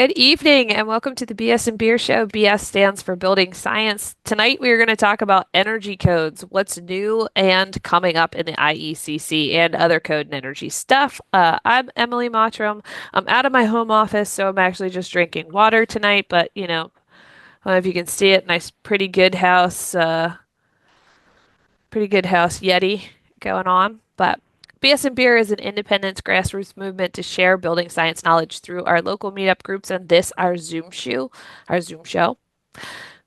Good evening and welcome to the BS+Beer show. BS stands for Building Science. Tonight we are going to talk about energy codes, what's new and coming up in the IECC and other code and energy stuff. I'm Emily Mottram. I'm out of my home office, so I'm actually just drinking water tonight, but I don't know if you can see it, nice pretty good house Yeti going on. But BS+Beer is an independent grassroots movement to share building science knowledge through our local meetup groups and this our Zoom show.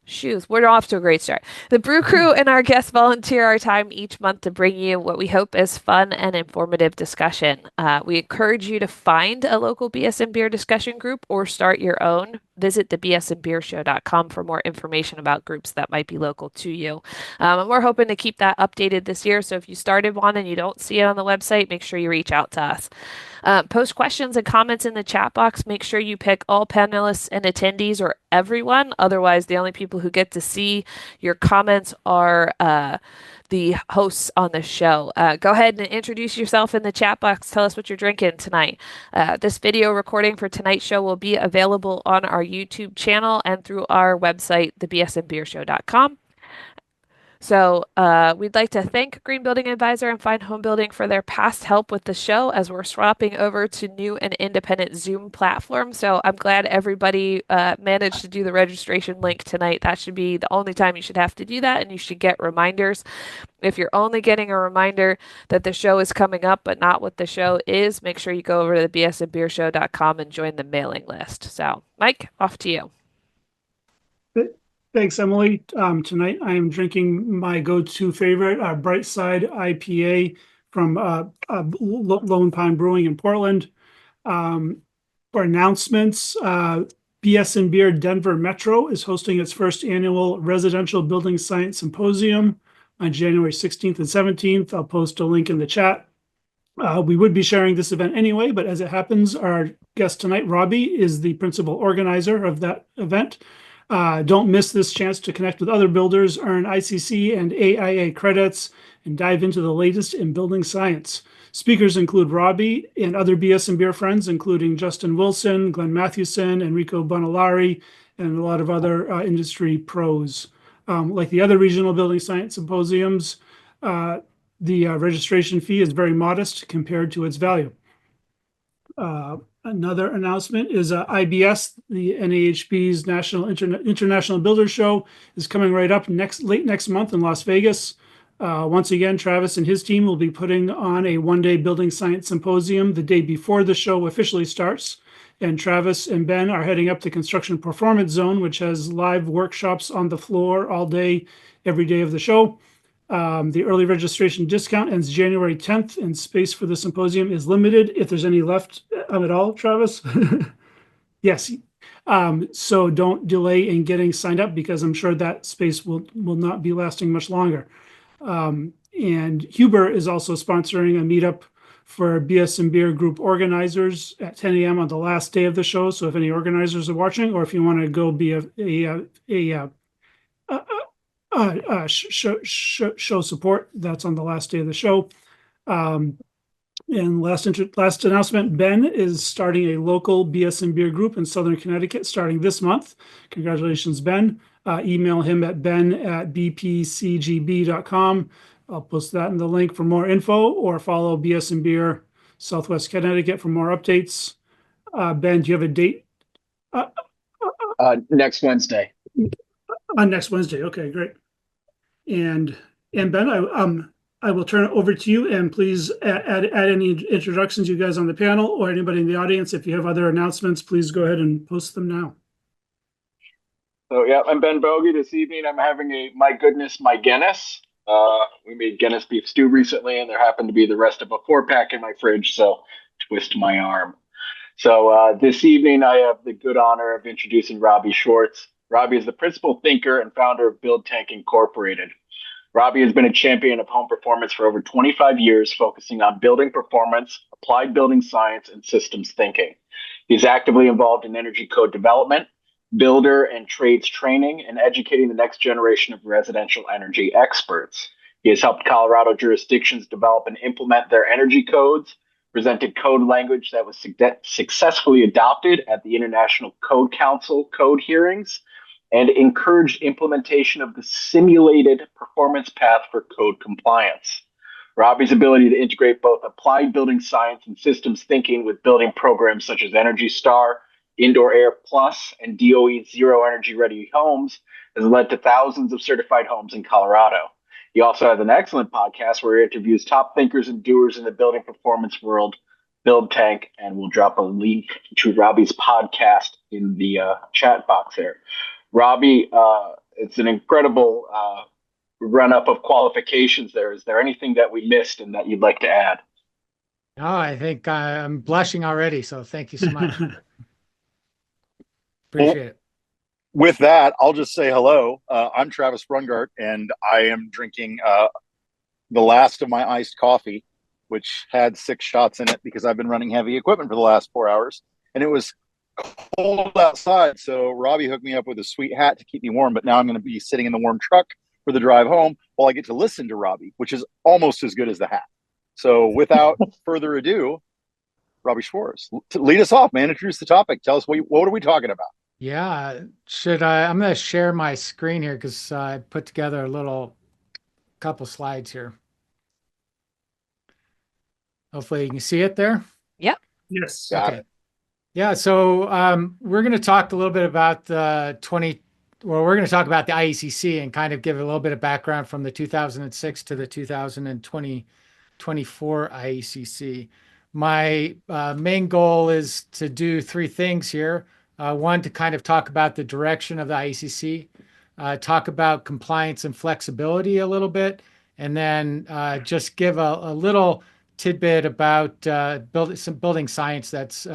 Shoes. We're off to a great start. The Brew Crew and our guests volunteer our time each month to bring you what we hope is fun and informative discussion. We encourage you to find a local BS+Beer discussion group or start your own. Visit the bsandbeershow.com for more information about groups that might be local to you. And we're hoping to keep that updated this year. So if you started one and you don't see it on the website, make sure you reach out to us. Post questions and comments in the chat box. Make sure you pick all panelists and attendees or everyone. Otherwise, the only people who get to see your comments are the hosts on the show. Go ahead and introduce yourself in the chat box. Tell us what you're drinking tonight. This video recording for tonight's show will be available on our YouTube channel and through our website, thebsandbeershow.com. So we'd like to thank Green Building Advisor and Fine Home Building for their past help with the show as we're swapping over to new and independent Zoom platforms. So I'm glad everybody managed to do the registration link tonight. That should be the only time you should have to do that, and you should get reminders. If you're only getting a reminder that the show is coming up but not what the show is, make sure you go over to the bsandbeershow.com and join the mailing list. So Mike, off to you. Thanks, Emily. Tonight I am drinking my go-to favorite, Brightside IPA from Lone Pine Brewing in Portland. For announcements, BS+Beer Denver Metro is hosting its first annual Residential Building Science Symposium on January 16th and 17th. I'll post a link in the chat. We would be sharing this event anyway, but as it happens, our guest tonight, Robby, is the principal organizer of that event. Don't miss this chance to connect with other builders, earn ICC and AIA credits, and dive into the latest in building science. Speakers include Robby and other BS+Beer friends, including Justin Wilson, Glenn Mathewson, Enrico Bonilauri, and a lot of other industry pros. Like the other regional building science symposiums, the registration fee is very modest compared to its value. Another announcement is IBS, the NAHB's National International Builder Show, is coming right up late next month in Las Vegas. Once again, Travis and his team will be putting on a one-day building science symposium the day before the show officially starts. And Travis and Ben are heading up to Construction Performance Zone, which has live workshops on the floor all day, every day of the show. The early registration discount ends January 10th, and space for the symposium is limited. If there's any left at all, Travis? Yes. So don't delay in getting signed up because I'm sure that space will not be lasting much longer. And Huber is also sponsoring a meetup for BS+Beer group organizers at 10 a.m. on the last day of the show. So if any organizers are watching, or if you want to go be show support, that's on the last day of the show. And last announcement, Ben is starting a local BS+Beer group in Southern Connecticut starting this month. Congratulations, Ben. Email him at ben@bpcgb.com. I'll post that in the link for more info, or follow BS+Beer Southwest Connecticut for more updates. Ben, do you have a date? Next Wednesday. On next Wednesday. Okay, great. And Ben, I will turn it over to you, and please add any introductions, you guys on the panel or anybody in the audience. If you have other announcements, please go ahead and post them now. So yeah, I'm Ben Bogey. This evening I'm having a My Goodness, My Guinness. We made Guinness beef stew recently, and there happened to be the rest of a 4-pack in my fridge, so twist my arm. So this evening I have the good honor of introducing Robby Schwarz. Robby is the principal thinker and founder of BUILDTank Incorporated. Robby has been a champion of home performance for over 25 years, focusing on building performance, applied building science, and systems thinking. He's actively involved in energy code development, builder and trades training, and educating the next generation of residential energy experts. He has helped Colorado jurisdictions develop and implement their energy codes, presented code language that was successfully adopted at the International Code Council code hearings, and encouraged implementation of the simulated performance path for code compliance. Robby's ability to integrate both applied building science and systems thinking with building programs such as Energy Star, Indoor Air Plus, and DOE's Zero Energy Ready Homes has led to thousands of certified homes in Colorado. He also has an excellent podcast where he interviews top thinkers and doers in the building performance world, BUILDTank, and we'll drop a link to Robby's podcast in the chat box there. Robby, it's an incredible run-up of qualifications there. Is there anything that we missed and that you'd like to add? No, I think I'm blushing already, so thank you so much. Appreciate it. With that, I'll just say hello. I'm Travis Brungart, and I am drinking the last of my iced coffee, which had 6 shots in it because I've been running heavy equipment for the last 4 hours. And it was cold outside, so Robby hooked me up with a sweet hat to keep me warm, but now I'm going to be sitting in the warm truck for the drive home while I get to listen to Robby, which is almost as good as the hat. So without further ado, Robby Schwarz, lead us off, man. Introduce the topic. Tell us what are we talking about? Yeah, I'm going to share my screen here because I put together a couple slides here. Hopefully you can see it there. Yep. Yes. Okay. Yeah, so we're going to talk a little bit about we're going to talk about the IECC and kind of give a little bit of background from the 2006 to the 2024 IECC. My main goal is to do 3 things here. One, to kind of talk about the direction of the IECC, talk about compliance and flexibility a little bit, and then just give a little tidbit about some building science that's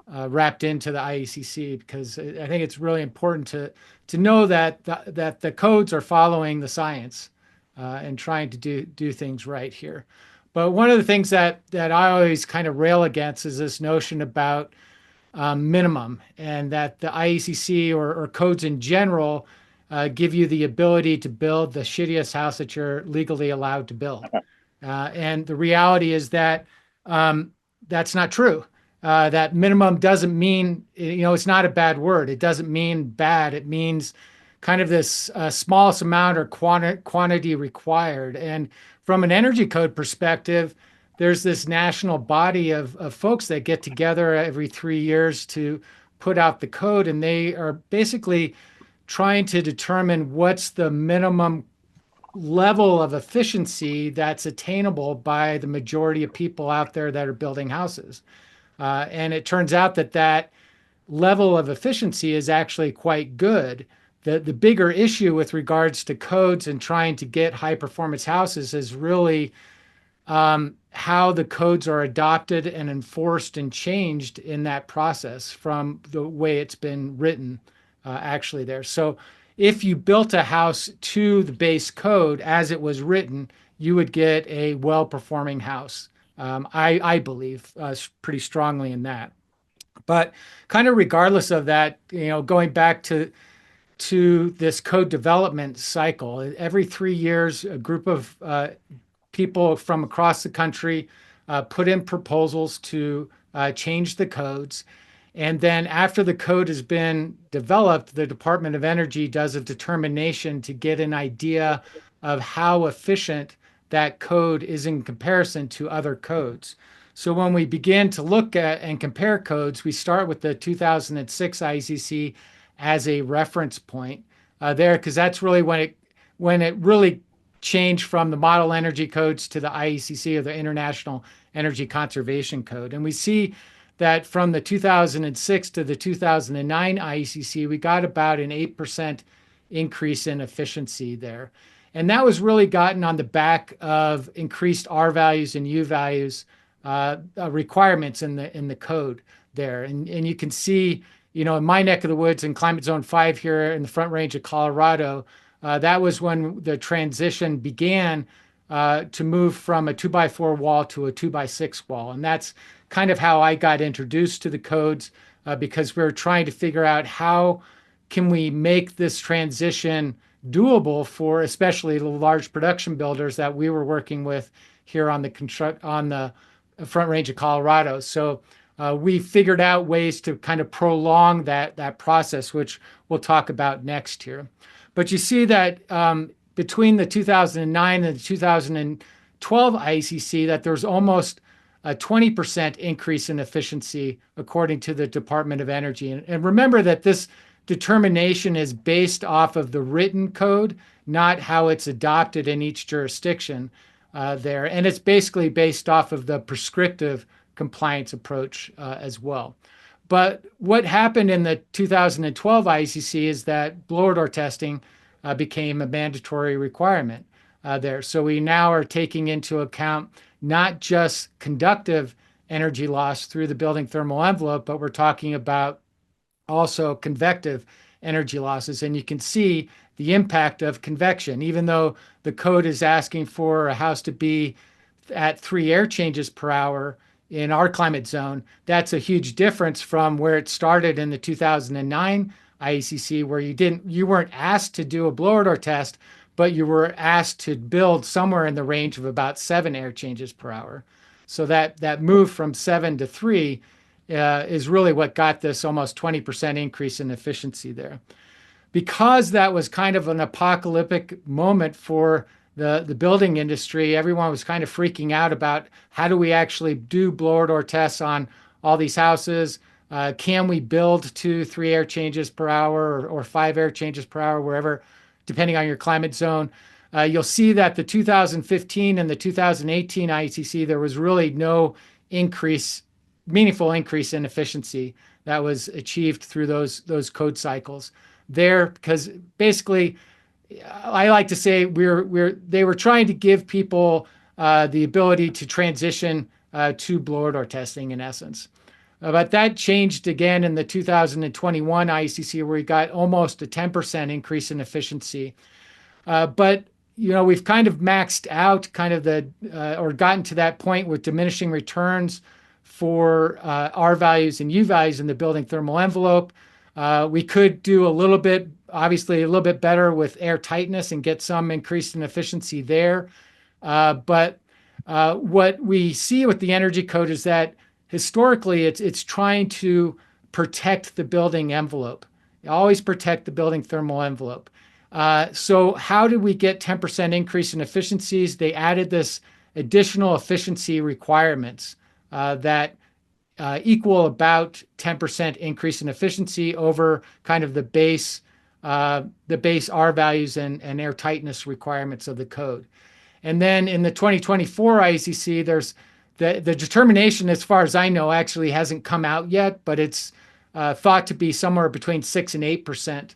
wrapped into the IECC, because I think it's really important to know that the codes are following the science and trying to do things right here. But one of the things that I always kind of rail against is this notion about minimum, and that the IECC or codes in general give you the ability to build the shittiest house that you're legally allowed to build. And the reality is that that's not true. That minimum doesn't mean, it's not a bad word. It doesn't mean bad. It means kind of this smallest amount or quantity required. And from an energy code perspective, there's this national body of folks that get together every 3 years to put out the code, and they are basically trying to determine what's the minimum level of efficiency that's attainable by the majority of people out there that are building houses. And it turns out that level of efficiency is actually quite good. The bigger issue with regards to codes and trying to get high performance houses is really how the codes are adopted and enforced and changed in that process from the way it's been written actually there. So if you built a house to the base code as it was written, you would get a well-performing house. I believe pretty strongly in that. But kind of regardless of that, going back to this code development cycle, every 3 years, a group of people from across the country put in proposals to change the codes. And then after the code has been developed, the Department of Energy does a determination to get an idea of how efficient that code is in comparison to other codes. So when we begin to look at and compare codes, we start with the 2006 ICC as a reference point there, because that's really when it really changed from the model energy codes to the IECC, or the International Energy Conservation Code. And we see that from the 2006 to the 2009 IECC, we got about an 8% increase in efficiency there. And that was really gotten on the back of increased R values and U values requirements in the code there. And you can see, in my neck of the woods in Climate Zone 5 here in the Front Range of Colorado, that was when the transition began to move from a 2x4 wall to a 2x6 wall. And that's kind of how I got introduced to the codes, because we were trying to figure out how can we make this transition doable for especially the large production builders that we were working with here on the Front Range of Colorado. So we figured out ways to kind of prolong that process, which we'll talk about next here. But you see that between the 2009 and the 2012 IECC, that there's almost a 20% increase in efficiency, according to the Department of Energy. And remember that this determination is based off of the written code, not how it's adopted in each jurisdiction there. And it's basically based off of the prescriptive compliance approach as well. But what happened in the 2012 IECC is that blower door testing became a mandatory requirement there. So we now are taking into account not just conductive energy loss through the building thermal envelope, but we're talking about also convective energy losses. And you can see the impact of convection. Even though the code is asking for a house to be at 3 air changes per hour in our climate zone, that's a huge difference from where it started in the 2009 IECC, where you weren't asked to do a blower door test, but you were asked to build somewhere in the range of about 7 air changes per hour. So that move from 7 to 3 is really what got this almost 20% increase in efficiency there. Because that was kind of an apocalyptic moment for the building industry, everyone was kind of freaking out about how do we actually do blower door tests on all these houses? Can we build 2, 3 air changes per hour or 5 air changes per hour, wherever, depending on your climate zone? You'll see that the 2015 and the 2018 IECC, there was really no meaningful increase in efficiency that was achieved through those code cycles there, because basically, I like to say they were trying to give people the ability to transition to blower door testing in essence. But that changed again in the 2021 IECC, where we got almost a 10% increase in efficiency. But we've kind of maxed out or gotten to that point with diminishing returns for R values and U values in the building thermal envelope. We could do obviously a little bit better with air tightness and get some increase in efficiency there. But what we see with the energy code is that historically it's trying to protect the building envelope. Always protect the building thermal envelope. So how did we get 10% increase in efficiencies? They added this additional efficiency requirements that equal about 10% increase in efficiency over kind of the base R values and air tightness requirements of the code. And then in the 2024 IECC, there's the determination, as far as I know, actually hasn't come out yet, but it's thought to be somewhere between 6 and 8%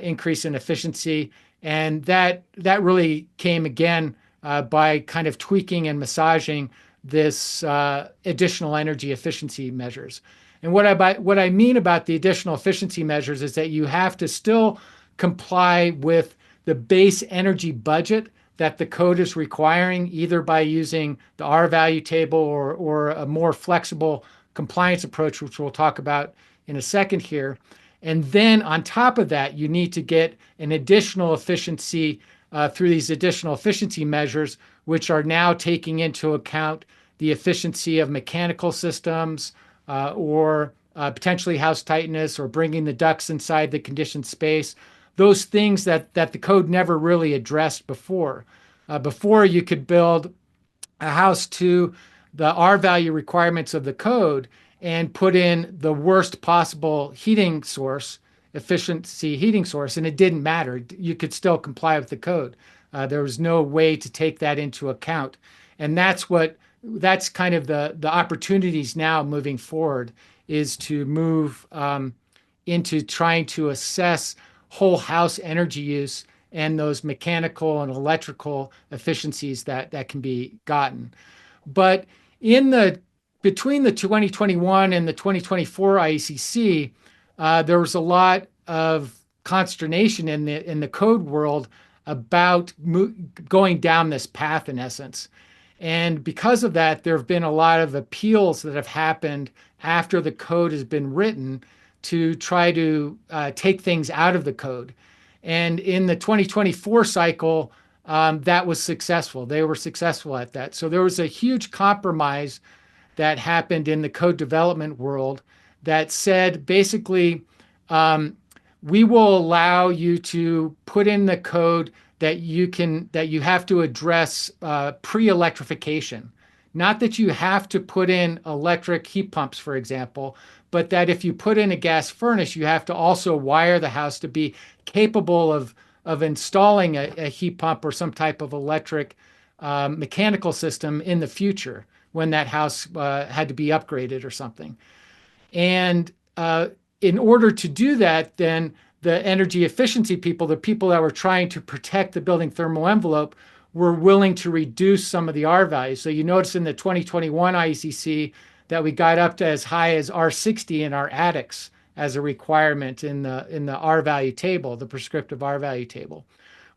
increase in efficiency. And that really came again by kind of tweaking and massaging this additional energy efficiency measures. And what I mean about the additional efficiency measures is that you have to still comply with the base energy budget that the code is requiring, either by using the R value table or a more flexible compliance approach, which we'll talk about in a second here. And then on top of that, you need to get an additional efficiency through these additional efficiency measures, which are now taking into account the efficiency of mechanical systems or potentially house tightness or bringing the ducts inside the conditioned space. Those things that the code never really addressed before. Before, you could build a house to the R value requirements of the code and put in the worst possible heating source, efficiency heating source, and it didn't matter. You could still comply with the code. There was no way to take that into account. And that's kind of the opportunities now moving forward, is to move into trying to assess whole house energy use and those mechanical and electrical efficiencies that can be gotten. But between the 2021 and the 2024 IECC, there was a lot of consternation in the code world about going down this path in essence. And because of that, there have been a lot of appeals that have happened after the code has been written to try to take things out of the code. And in the 2024 cycle, that was successful. They were successful at that. So there was a huge compromise that happened in the code development world that said basically, we will allow you to put in the code that you have to address pre-electrification. Not that you have to put in electric heat pumps, for example, but that if you put in a gas furnace, you have to also wire the house to be capable of installing a heat pump or some type of electric mechanical system in the future when that house had to be upgraded or something. And in order to do that, then the energy efficiency people, the people that were trying to protect the building thermal envelope, were willing to reduce some of the R values. So you notice in the 2021 IECC that we got up to as high as R60 in our attics as a requirement in the R value table, the prescriptive R value table.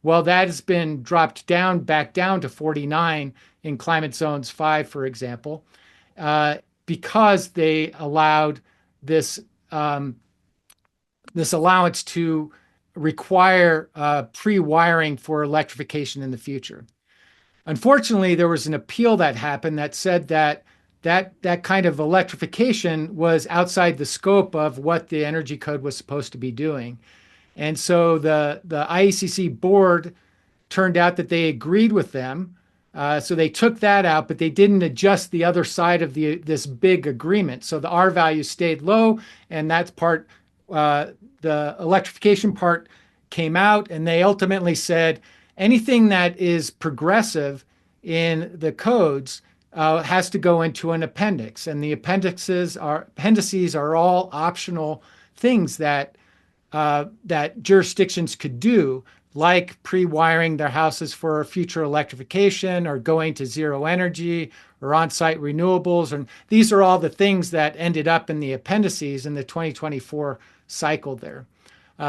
Well, that has been dropped down, back down to 49 in climate zones 5, for example, because they allowed this allowance to require pre-wiring for electrification in the future. Unfortunately, there was an appeal that happened that said that kind of electrification was outside the scope of what the energy code was supposed to be doing. And so the IECC board turned out that they agreed with them. So they took that out, but they didn't adjust the other side of this big agreement. So the R value stayed low, and that's part, the electrification part came out, and they ultimately said anything that is progressive in the codes has to go into an appendix, and the appendices are all optional things that jurisdictions could do, like pre-wiring their houses for future electrification or going to zero energy or on-site renewables. And these are all the things that ended up in the appendices in the 2024 cycle there.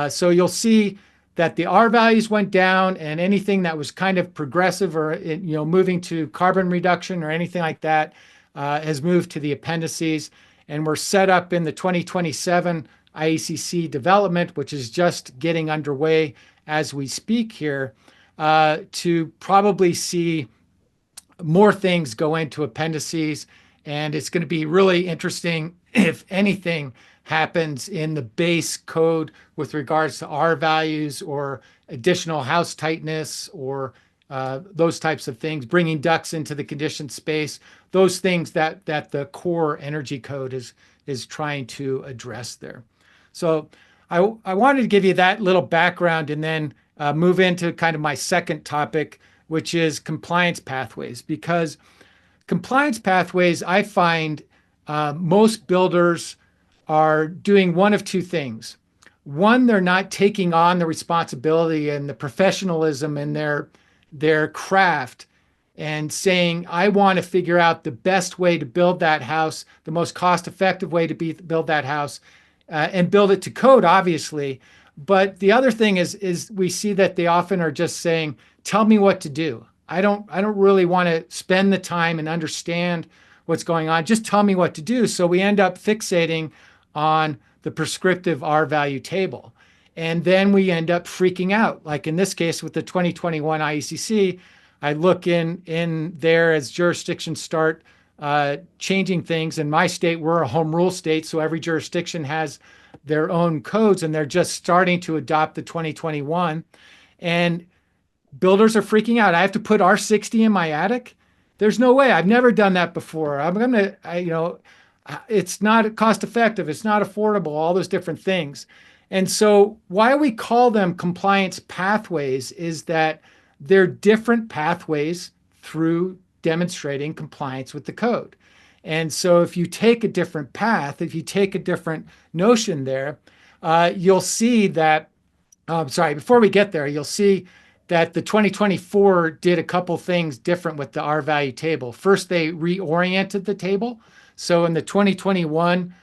So you'll see that the R values went down, and anything that was kind of progressive or moving to carbon reduction or anything like that has moved to the appendices. And we're set up in the 2027 IECC development, which is just getting underway as we speak here, to probably see more things go into appendices. And it's going to be really interesting if anything happens in the base code with regards to R values or additional house tightness or those types of things, bringing ducts into the conditioned space, those things that the core energy code is trying to address there. So I wanted to give you that little background and then move into kind of my second topic, which is compliance pathways. Because compliance pathways, I find most builders are doing one of two things. One, they're not taking on the responsibility and the professionalism in their craft and saying, I want to figure out the best way to build that house, the most cost-effective way to build that house, and build it to code, obviously. But the other thing is we see that they often are just saying, tell me what to do. I don't really want to spend the time and understand what's going on. Just tell me what to do. So we end up fixating on the prescriptive R value table. And then we end up freaking out. Like in this case with the 2021 IECC, I look in there as jurisdictions start changing things. In my state, we're a home rule state, so every jurisdiction has their own codes, and they're just starting to adopt the 2021. And builders are freaking out. I have to put R60 in my attic? There's no way. I've never done that before. It's not cost effective. It's not affordable, all those different things. And so why we call them compliance pathways is that they're different pathways through demonstrating compliance with the code. And so if you take a different path, if you take a different notion there, you'll see that, before we get there, you'll see that the 2024 did a couple things different with the R value table. First, they reoriented the table. So in the 2021,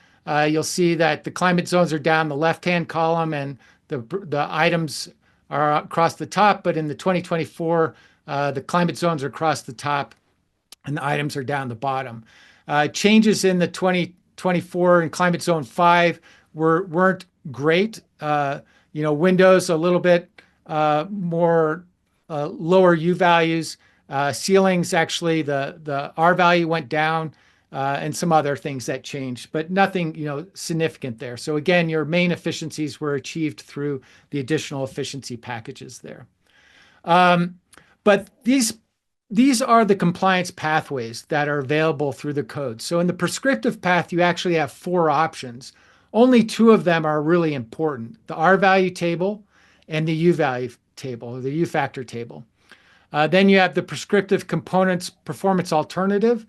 you'll see that the climate zones are down the left-hand column and the items are across the top. But in the 2024, the climate zones are across the top and the items are down the bottom. Changes in the 2024 in climate zone 5 weren't great. Windows a little bit more lower U values. Ceilings, actually, the R value went down and some other things that changed, but nothing, significant there. So again, your main efficiencies were achieved through the additional efficiency packages there. But these are the compliance pathways that are available through the code. So in the prescriptive path, you actually have 4 options. Only 2 of them are really important: the R value table and the U value table, or the U factor table. Then you have the prescriptive components performance alternative.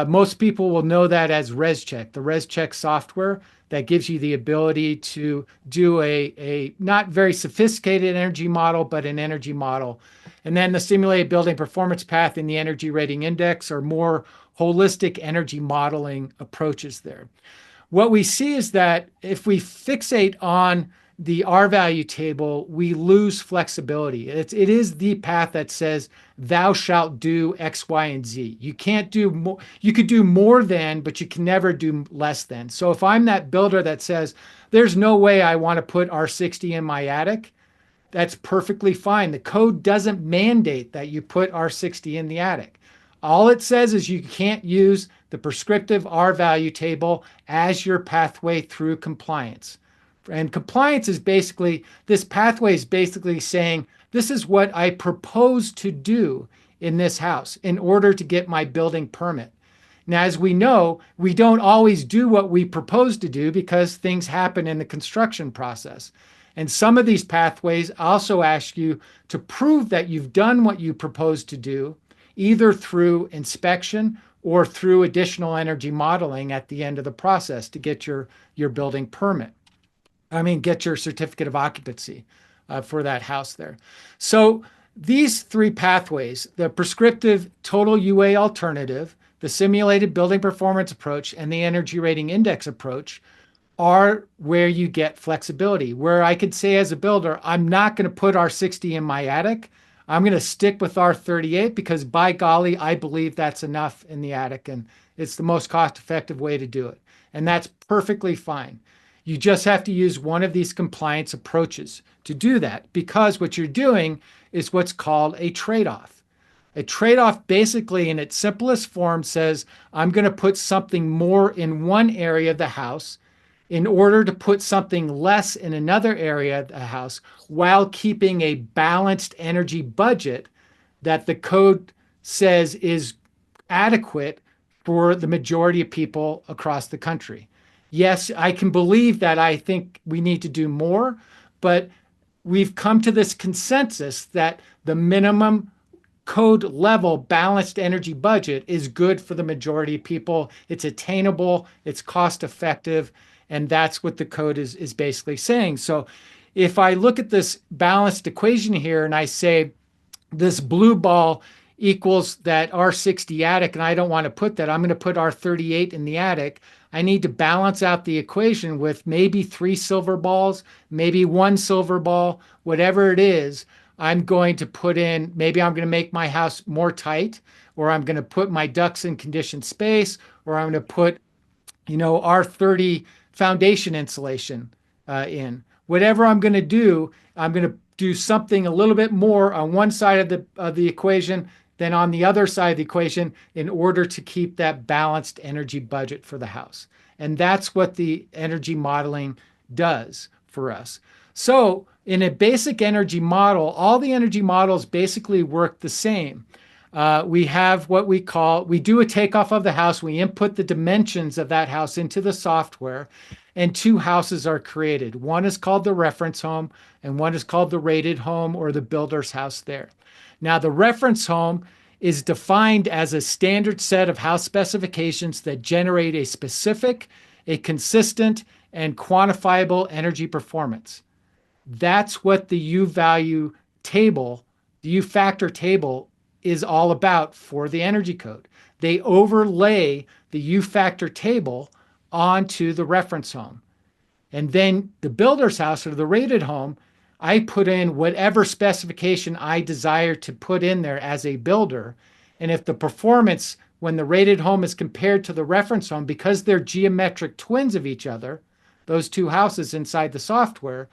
Most people will know that as ResCheck, the ResCheck software that gives you the ability to do a not very sophisticated energy model, but an energy model. And then the simulated building performance path and the energy rating index are more holistic energy modeling approaches there. What we see is that if we fixate on the R value table, we lose flexibility. It is the path that says, thou shalt do X, Y, and Z. You can't do more. You could do more than, but you can never do less than. So if I'm that builder that says, there's no way I want to put R60 in my attic, that's perfectly fine. The code doesn't mandate that you put R60 in the attic. All it says is you can't use the prescriptive R value table as your pathway through compliance. And compliance is basically, this pathway is basically saying, this is what I propose to do in this house in order to get my building permit. Now, as we know, we don't always do what we propose to do because things happen in the construction process. And some of these pathways also ask you to prove that you've done what you propose to do, either through inspection or through additional energy modeling at the end of the process to get your building permit. Get your certificate of occupancy for that house there. So these 3 pathways, the prescriptive total UA alternative, the simulated building performance approach, and the energy rating index approach, are where you get flexibility, where I could say as a builder, I'm not going to put R60 in my attic. I'm going to stick with R38 because, by golly, I believe that's enough in the attic, and it's the most cost-effective way to do it. And that's perfectly fine. You just have to use one of these compliance approaches to do that, because what you're doing is what's called a trade-off. A trade-off basically in its simplest form says, I'm going to put something more in one area of the house in order to put something less in another area of the house while keeping a balanced energy budget that the code says is adequate for the majority of people across the country. Yes, I can believe that I think we need to do more, but we've come to this consensus that the minimum code level balanced energy budget is good for the majority of people. It's attainable, it's cost effective, and that's what the code is basically saying. So if I look at this balanced equation here and I say this blue ball equals that R60 attic, and I don't want to put that, I'm going to put R38 in the attic, I need to balance out the equation with maybe 3 silver balls, maybe 1 silver ball, whatever it is. I'm going to put in, maybe I'm going to make my house more tight, or I'm going to put my ducts in conditioned space, or I'm going to put, R30 foundation insulation in. Whatever I'm going to do, I'm going to do something a little bit more on one side of the equation than on the other side of the equation in order to keep that balanced energy budget for the house. And that's what the energy modeling does for us. So in a basic energy model, all the energy models basically work the same. We have what we do a takeoff of the house. We input the dimensions of that house into the software, and 2 houses are created. One is called the reference home, and one is called the rated home, or the builder's house there. Now, the reference home is defined as a standard set of house specifications that generate a specific, a consistent, and quantifiable energy performance. That's what the U value table, the U factor table, is all about for the energy code. They overlay the U factor table onto the reference home. And then the builder's house, or the rated home, I put in whatever specification I desire to put in there as a builder. And if the performance, when the rated home is compared to the reference home, because they're geometric twins of each other, those 2 houses inside the software,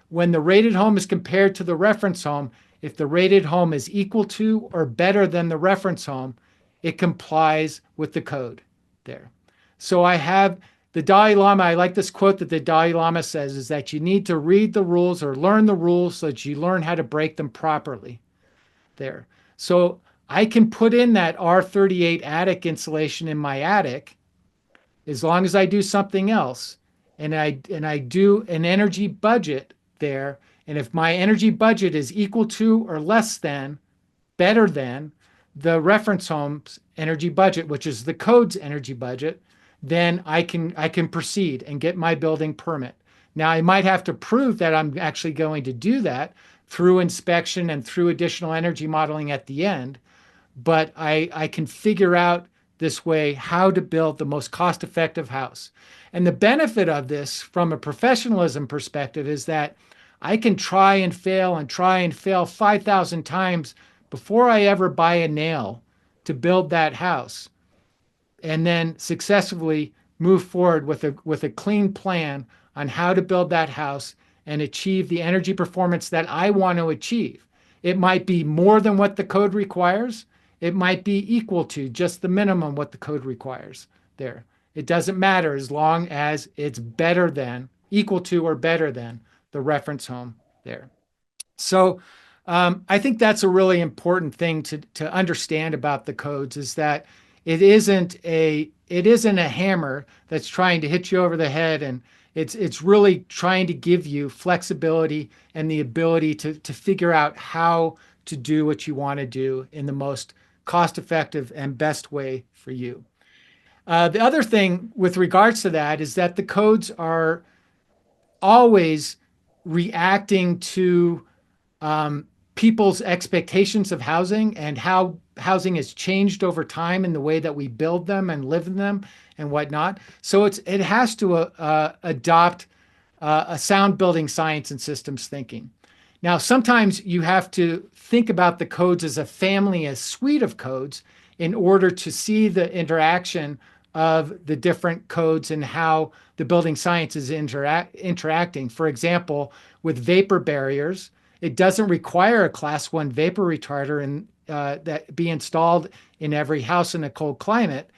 when the rated home is compared to the reference home, if the rated home is equal to or better than the reference home, it complies with the code. there. So I have the Dalai Lama. I like this quote that the Dalai Lama says is that you need to read the rules or learn the rules so that you learn how to break them properly there. So I can put in that R38 attic insulation in my attic as long as I do something else, and I do an energy budget there. And if my energy budget is equal to or less than, better than the reference home's energy budget, which is the code's energy budget, then I can proceed and get my building permit. Now I might have to prove that I'm actually going to do that through inspection and through additional energy modeling at the end, but I can figure out this way how to build the most cost-effective house. And the benefit of this from a professionalism perspective is that I can try and fail 5,000 times before I ever buy a nail to build that house, and then successfully move forward with a clean plan on how to build that house and achieve the energy performance that I want to achieve. It might be more than what the code requires. It might be equal to just the minimum what the code requires there. It doesn't matter as long as it's better than, equal to or better than the reference home there. So I think that's a really important thing to understand about the codes, is that it isn't a hammer that's trying to hit you over the head, and it's really trying to give you flexibility and the ability to figure out how to do what you want to do in the most cost-effective and best way for you. The other thing with regards to that is that the codes are always reacting to people's expectations of housing and how housing has changed over time in the way that we build them and live in them and whatnot. So it has to adopt a sound building science and systems thinking. Now, sometimes you have to think about the codes as a family, a suite of codes, in order to see the interaction of the different codes and how the building science is interacting. For example, with vapor barriers, it doesn't require a class 1 vapor retarder that be installed in every house in a cold climate,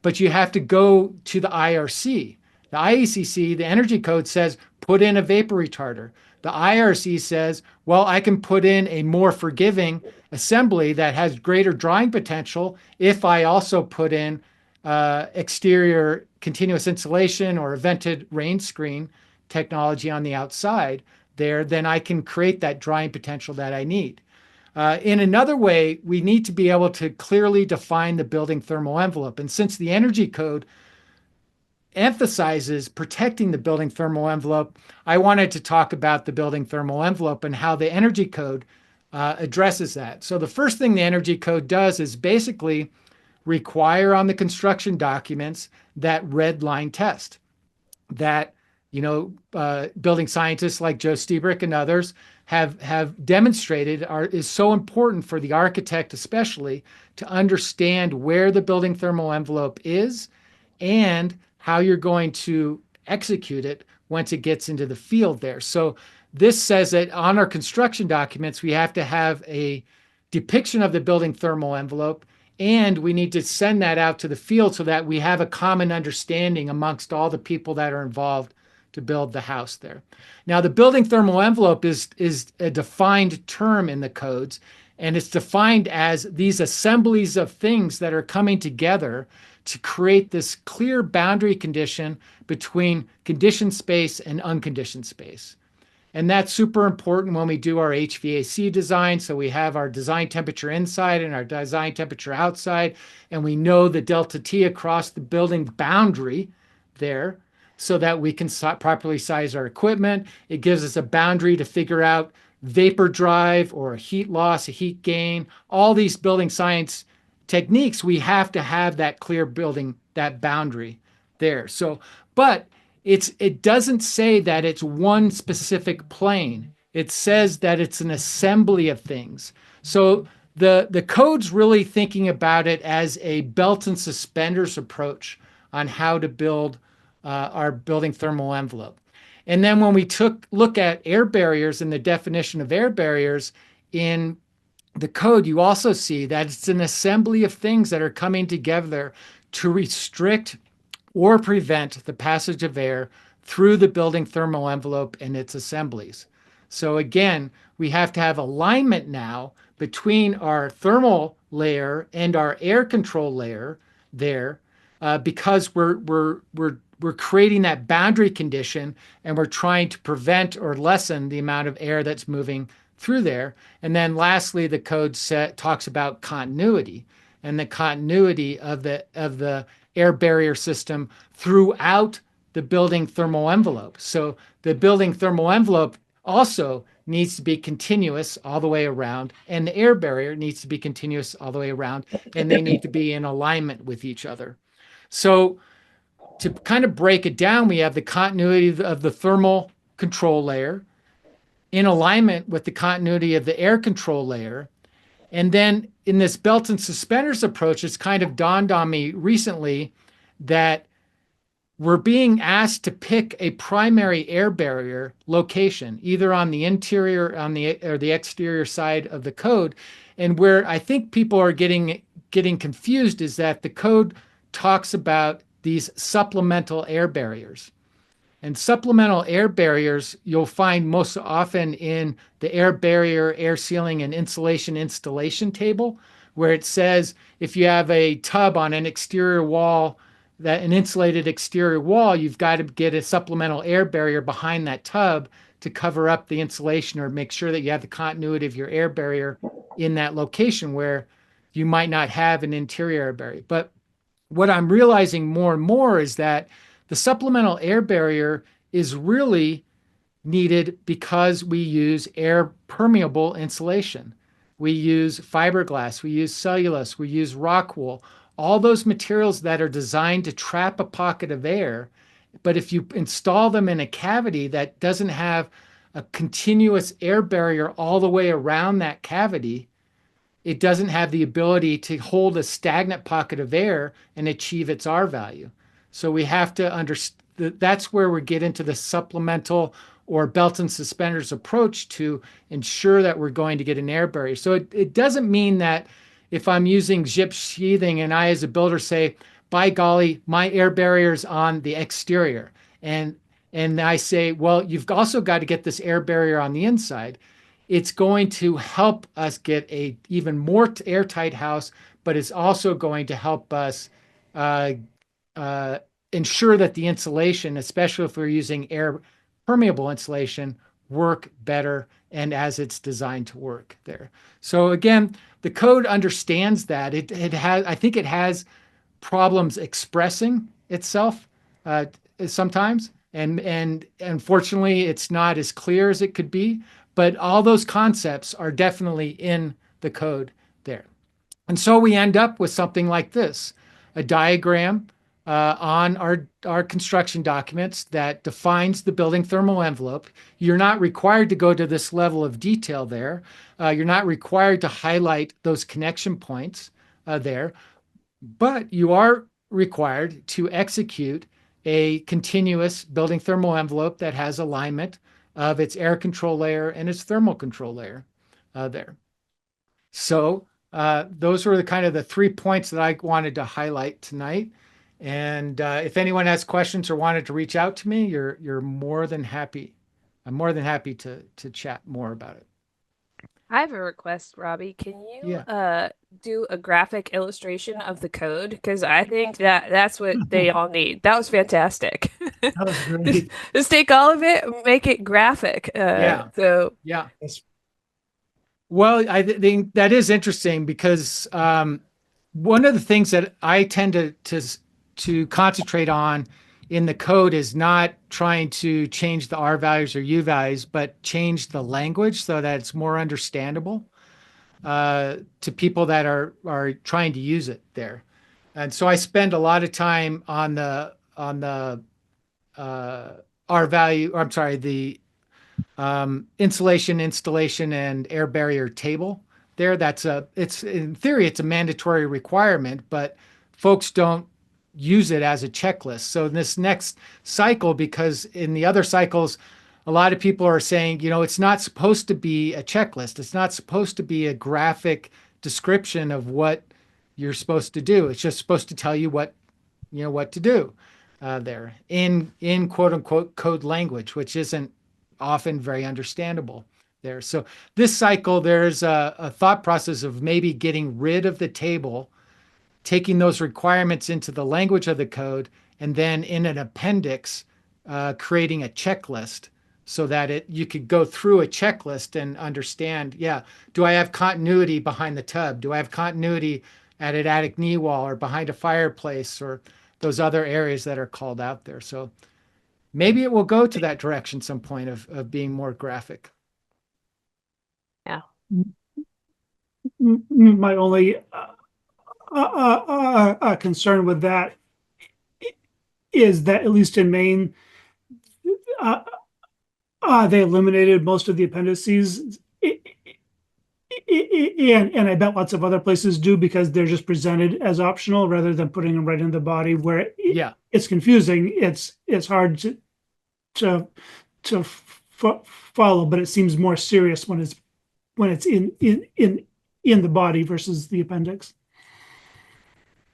but you have to go to the IRC. The IECC, the energy code, says put in a vapor retarder. The IRC says, well, I can put in a more forgiving assembly that has greater drying potential if I also put in exterior continuous insulation or a vented rain screen technology on the outside there, then I can create that drying potential that I need. In another way, we need to be able to clearly define the building thermal envelope. And since the energy code emphasizes protecting the building thermal envelope, I wanted to talk about the building thermal envelope and how the energy code addresses that. So the first thing the energy code does is basically require on the construction documents that red line test that, building scientists like Joe Stiebrick and others have demonstrated is so important for the architect, especially to understand where the building thermal envelope is and how you're going to execute it once it gets into the field there. So this says that on our construction documents, we have to have a depiction of the building thermal envelope, and we need to send that out to the field so that we have a common understanding amongst all the people that are involved to build the house there. Now, the building thermal envelope is a defined term in the codes, and it's defined as these assemblies of things that are coming together to create this clear boundary condition between conditioned space and unconditioned space. And that's super important when we do our HVAC design. So we have our design temperature inside and our design temperature outside, and we know the delta T across the building boundary there so that we can properly size our equipment. It gives us a boundary to figure out vapor drive or heat loss, a heat gain, all these building science techniques. We have to have that clear building, that boundary there. So, but it doesn't say that it's one specific plane. It says that it's an assembly of things. So the code's really thinking about it as a belt and suspenders approach on how to build our building thermal envelope. And then when we look at air barriers and the definition of air barriers in the code, you also see that it's an assembly of things that are coming together to restrict or prevent the passage of air through the building thermal envelope and its assemblies. So again, we have to have alignment now between our thermal layer and our air control layer there, because we're creating that boundary condition, and we're trying to prevent or lessen the amount of air that's moving through there. And then lastly, the code talks about continuity, and the continuity of the air barrier system throughout the building thermal envelope. So the building thermal envelope also needs to be continuous all the way around, and the air barrier needs to be continuous all the way around, and they need to be in alignment with each other. So to kind of break it down, we have the continuity of the thermal control layer in alignment with the continuity of the air control layer. And then in this belt and suspenders approach, it's kind of dawned on me recently that we're being asked to pick a primary air barrier location, either on the interior or the exterior side of the code. And where I think people are getting confused is that the code talks about these supplemental air barriers. And supplemental air barriers you'll find most often in the air barrier, air sealing, and insulation installation table, where it says if you have a tub on an exterior wall, an insulated exterior wall, you've got to get a supplemental air barrier behind that tub to cover up the insulation or make sure that you have the continuity of your air barrier in that location where you might not have an interior air barrier. But what I'm realizing more and more is that the supplemental air barrier is really needed because we use air permeable insulation. We use fiberglass, we use cellulose, we use rock wool, all those materials that are designed to trap a pocket of air. But if you install them in a cavity that doesn't have a continuous air barrier all the way around that cavity, it doesn't have the ability to hold a stagnant pocket of air and achieve its R value. So we have to understand, that's where we get into the supplemental or belt and suspenders approach to ensure that we're going to get an air barrier. So it doesn't mean that if I'm using gyp sheathing and I as a builder say, by golly, my air barrier's on the exterior. And I say, well, you've also got to get this air barrier on the inside. It's going to help us get a even more airtight house, but it's also going to help us ensure that the insulation, especially if we're using air permeable insulation, work better and as it's designed to work there. So again, the code understands that. I think it has problems expressing itself sometimes, and unfortunately, it's not as clear as it could be. But all those concepts are definitely in the code there. And so we end up with something like this, a diagram on our construction documents that defines the building thermal envelope. You're not required to go to this level of detail there. You're not required to highlight those connection points there, but you are required to execute a continuous building thermal envelope that has alignment of its air control layer and its thermal control layer there. So those were the kind of the 3 points that I wanted to highlight tonight. And if anyone has questions or wanted to reach out to me, you're more than happy. I'm more than happy to chat more about it. I have a request, Robbie. Can you do a graphic illustration of the code? Because I think that's what they all need. That was fantastic. That was great. Just take all of it, make it graphic. So yeah. Well, I think that is interesting because one of the things that I tend to concentrate on in the code is not trying to change the R values or U values, but change the language so that it's more understandable to people that are trying to use it there. And so I spend a lot of time on the R value, or I'm sorry, the insulation, installation, and air barrier table there. It's in theory, it's a mandatory requirement, but folks don't use it as a checklist. So in this next cycle, because in the other cycles, a lot of people are saying, it's not supposed to be a checklist. It's not supposed to be a graphic description of what you're supposed to do. It's just supposed to tell you what to do there in quote unquote code language, which isn't often very understandable there. So this cycle, there's a thought process of maybe getting rid of the table, taking those requirements into the language of the code, and then in an appendix, creating a checklist so that you could go through a checklist and understand, yeah, do I have continuity behind the tub? Do I have continuity at an attic knee wall or behind a fireplace or those other areas that are called out there? So maybe it will go to that direction some point of being more graphic. Yeah. My only concern with that is that, at least in Maine, they eliminated most of the appendices, and I bet lots of other places do, because they're just presented as optional rather than putting them right in the body, where it's confusing. It's hard to follow, but it seems more serious when it's in the body versus the appendix.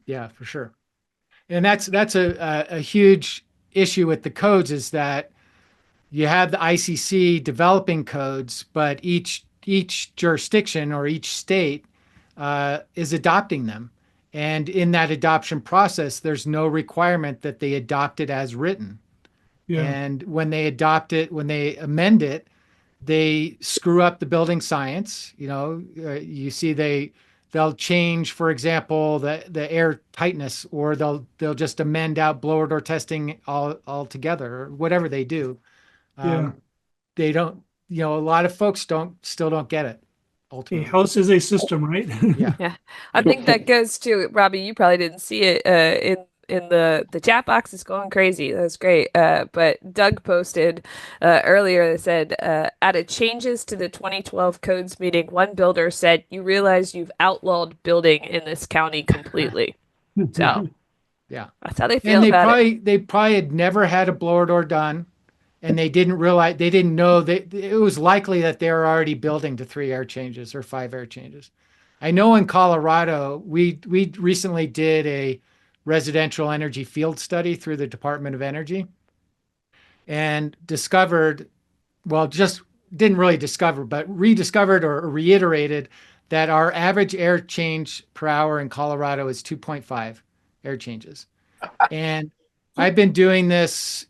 Yeah, for sure. And that's a huge issue with the codes, is that you have the ICC developing codes, but each jurisdiction or each state is adopting them. And in that adoption process, there's no requirement that they adopt it as written. Yeah. And when they adopt it, when they amend it, they screw up the building science. You see they'll change, for example, the air tightness, or they'll just amend out blower door testing altogether, or whatever they do. They don't, a lot of folks still don't get it. Ultimately. A house is a system, right? Yeah. I think that goes to, Robbie, you probably didn't see it in the chat box. It's going crazy. That's great. But Doug posted earlier that said, added changes to the 2012 codes meeting. One builder said, "You realize you've outlawed building in this county completely." So yeah, that's how they feel and about it. They probably had never had a blower door done. And they didn't know that it was likely that they were already building to 3 air changes or 5 air changes. I know in Colorado, we recently did a residential energy field study through the Department of Energy, and discovered, well, just didn't really discover, but rediscovered or reiterated that our average air change per hour in Colorado is 2.5 air changes. And I've been doing this,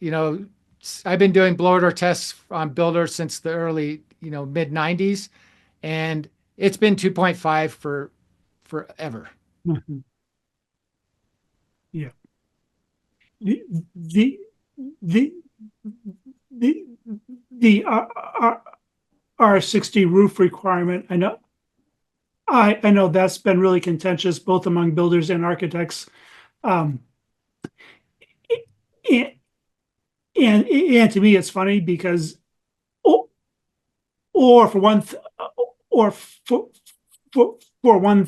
I've been doing blower door tests on builders since the early, mid 90s, and it's been 2.5 for forever. Mm-hmm. Yeah. The R60 roof requirement, I know that's been really contentious both among builders and architects. And to me, it's funny because, or for one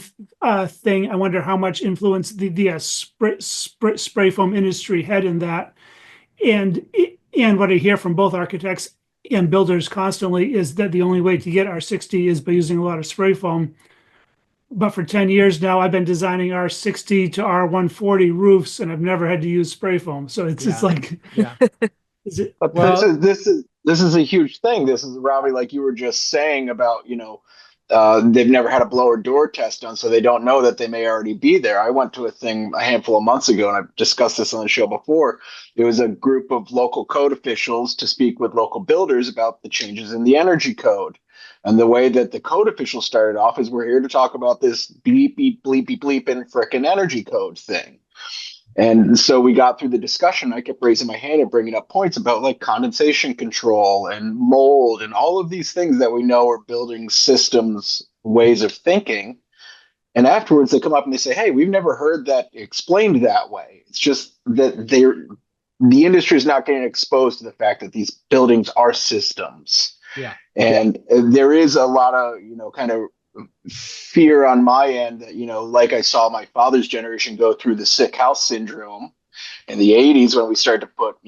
thing, I wonder how much influence the spray foam industry had in that. And what I hear from both architects and builders constantly is that the only way to get R60 is by using a lot of spray foam. But for 10 years now, I've been designing R60 to R140 roofs, and I've never had to use spray foam. So it's like, is it? Well, this is a huge thing. This is, Robbie, like you were just saying about, they've never had a blower door test done, so they don't know that they may already be there. I went to a thing a handful of months ago, and I've discussed this on the show before. It was a group of local code officials to speak with local builders about the changes in the energy code. And the way that the code officials started off is, we're here to talk about this bleepy, bleepy, bleeping frickin' energy code thing. And so we got through the discussion. I kept raising my hand and bringing up points about like condensation control and mold and all of these things that we know are building systems ways of thinking. And afterwards they come up and they say, "Hey, we've never heard that explained that way." It's just that the industry is not getting exposed to the fact that these buildings are systems. Yeah. And there is a lot of, kind of fear on my end that, like I saw my father's generation go through the sick house syndrome in the 80s when we started to put,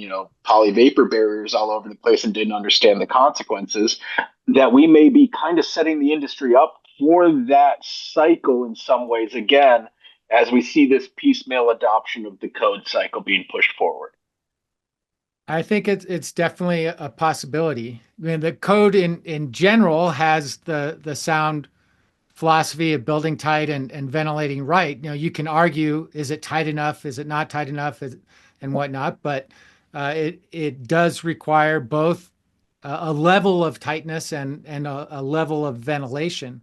poly vapor barriers all over the place and didn't understand the consequences, that we may be kind of setting the industry up for that cycle in some ways again. as we see this piecemeal adoption of the code cycle being pushed forward? I think it's definitely a possibility. I mean, the code in general has the sound philosophy of building tight and ventilating right. You know, you can argue, is it tight enough? Is it not tight enough? And whatnot. But it does require both a level of tightness and a level of ventilation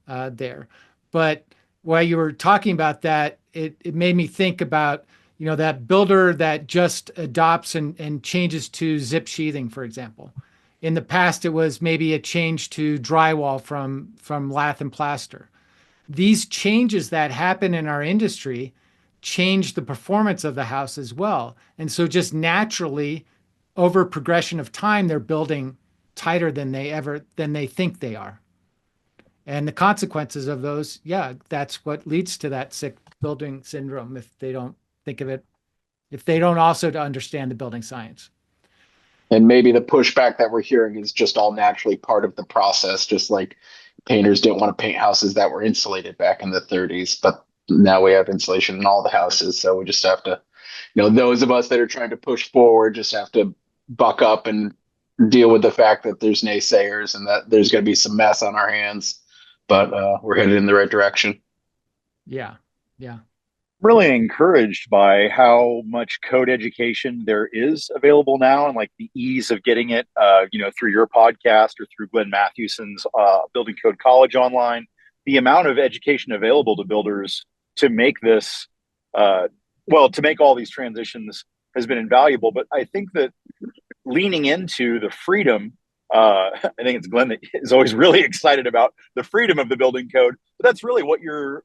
there. But while you were talking about that, it made me think about, you know, that builder that just adopts and changes to zip sheathing, for example. In the past, it was maybe a change to drywall from lath and plaster. These changes that happen in our industry change the performance of the house as well. And so just naturally, over progression of time, they're building tighter than they think they are. And the consequences of those, yeah, that's what leads to that sick building syndrome if they don't think of it, if they don't also to understand the building science. And maybe the pushback that we're hearing is just all naturally part of the process, just like painters didn't want to paint houses that were insulated back in the 30s, but now we have insulation in all the houses. So we just have to, you know, those of us that are trying to push forward just have to buck up and deal with the fact that there's naysayers and that there's going to be some mess on our hands, but we're headed in the right direction. Yeah. Yeah. Really encouraged by how much code education there is available now, and like the ease of getting it, you know, through your podcast or through Glenn Mathewson's Building Code College online. The amount of education available to builders to make this, to make all these transitions has been invaluable. But I think that leaning into the freedom, I think it's Glenn that is always really excited about the freedom of the building code. But that's really what you're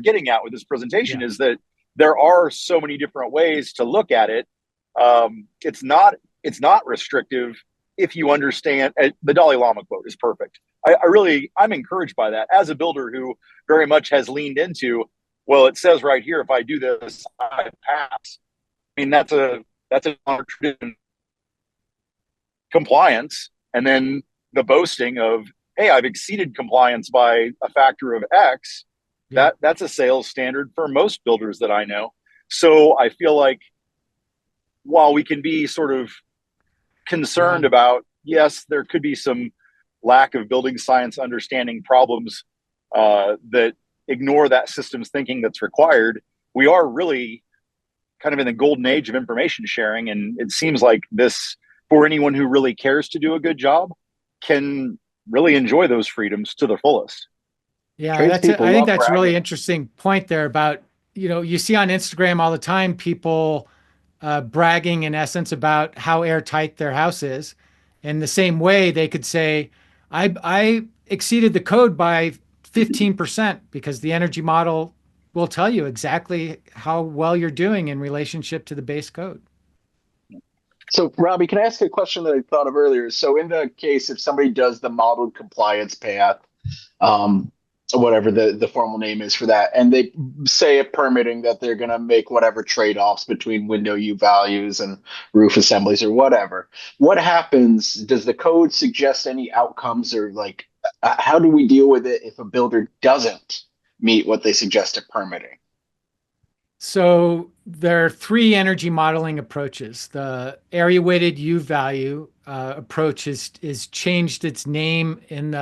getting at with this presentation, is that there are so many different ways to look at it. It's not restrictive if you understand. The Dalai Lama quote is perfect. I'm encouraged by that as a builder who very much has leaned into, well, it says right here, if I do this, I pass. I mean, that's a tradition compliance. And then the boasting of, hey, I've exceeded compliance by a factor of X. Yeah. That's a sales standard for most builders that I know. So I feel like while we can be sort of concerned about, yes, there could be some lack of building science understanding problems that ignore that systems thinking that's required, we are really kind of in the golden age of information sharing. And it seems like this, for anyone who really cares to do a good job, can really enjoy those freedoms to the fullest. Yeah, I think that's a really interesting point there about, you know, you see on Instagram all the time people bragging in essence about how airtight their house is. In the same way, they could say, I exceeded the code by 15% because the energy model will tell you exactly how well you're doing in relationship to the base code. So, Robby, can I ask a question that I thought of earlier? So in the case, if somebody does the modeled compliance path, whatever the formal name is for that, and they say at permitting that they're going to make whatever trade-offs between window U values and roof assemblies or whatever, what happens? Does the code suggest any outcomes, or like how do we deal with it if a builder doesn't meet what they suggest at permitting? So there are three energy modeling approaches. The area weighted U value approach is changed its name in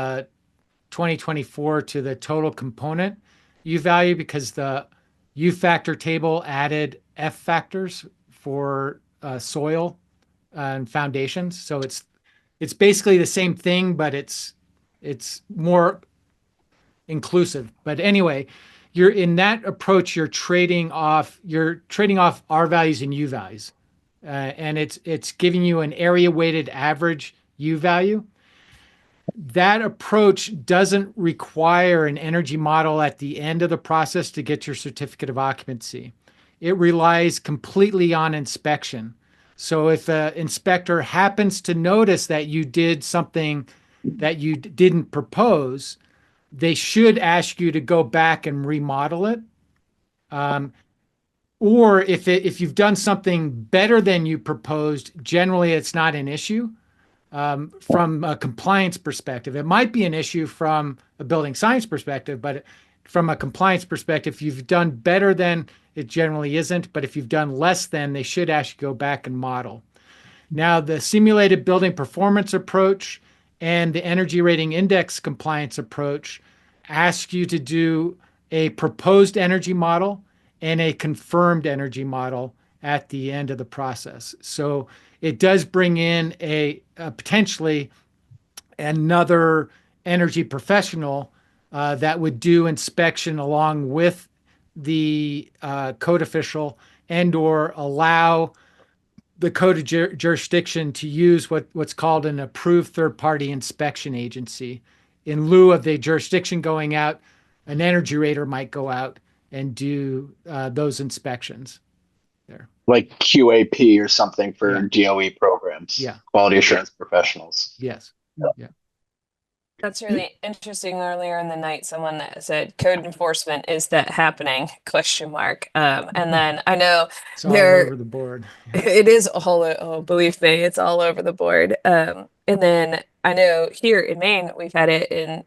2024 to the total component U value because the U factor table added F factors for soil and foundations. So it's basically the same thing, but it's more inclusive. But anyway, you're in that approach, you're trading off R values and U values. And it's giving you an area weighted average U value. That approach doesn't require an energy model at the end of the process to get your certificate of occupancy. It relies completely on inspection. So if an inspector happens to notice that you did something that you didn't propose, they should ask you to go back and remodel it. Or if you've done something better than you proposed, generally it's not an issue. From a compliance perspective, it might be an issue from a building science perspective, but from a compliance perspective, if you've done better than, it generally isn't, but if you've done less than, they should actually go back and model. Now, the simulated building performance approach and the energy rating index compliance approach ask you to do a proposed energy model and a confirmed energy model at the end of the process. So it does bring in a potentially another energy professional that would do inspection along with the code official and or allow the code of jurisdiction to use what's called an approved third-party inspection agency. In lieu of the jurisdiction going out, an energy rater might go out and do those inspections there. Like QAP or something for DOE programs. Yeah. Quality assurance professionals. Yes. Yeah. That's really interesting. Earlier in the night, someone said code enforcement, is that happening? Question mark. And then I know It's all over the board. it is all, oh, believe me, it's all over the board. And then I know here in Maine, we've had it in,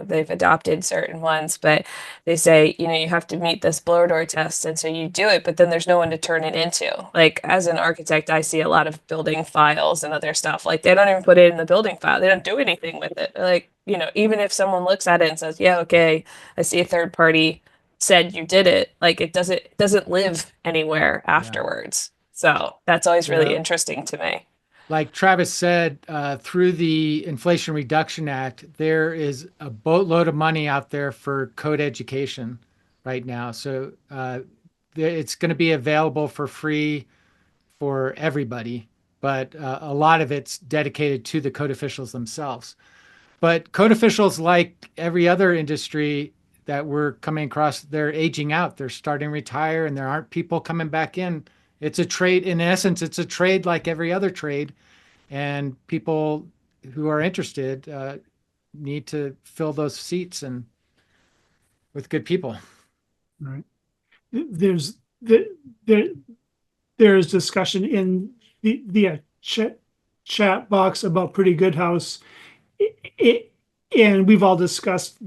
they've adopted certain ones, but they say, you have to meet this blower door test. And so you do it, but then there's no one to turn it into. Like, as an architect, I see a lot of building files and other stuff. Like, they don't even put it in the building file. They don't do anything with it. Like, even if someone looks at it and says, yeah, okay, I see a third party said you did it, like, it doesn't live anywhere afterwards. So that's always really interesting to me. Like Travis said, through the Inflation Reduction Act, there is a boatload of money out there for code education right now. So it's going to be available for free for everybody, but a lot of it's dedicated to the code officials themselves. But code officials, like every other industry that we're coming across, they're aging out. They're starting to retire, and there aren't people coming back in. It's a trade. In essence, it's a trade like every other trade. And people who are interested need to fill those seats and with good people. Right. There's discussion in the chat box about Pretty Good House. And we've all discussed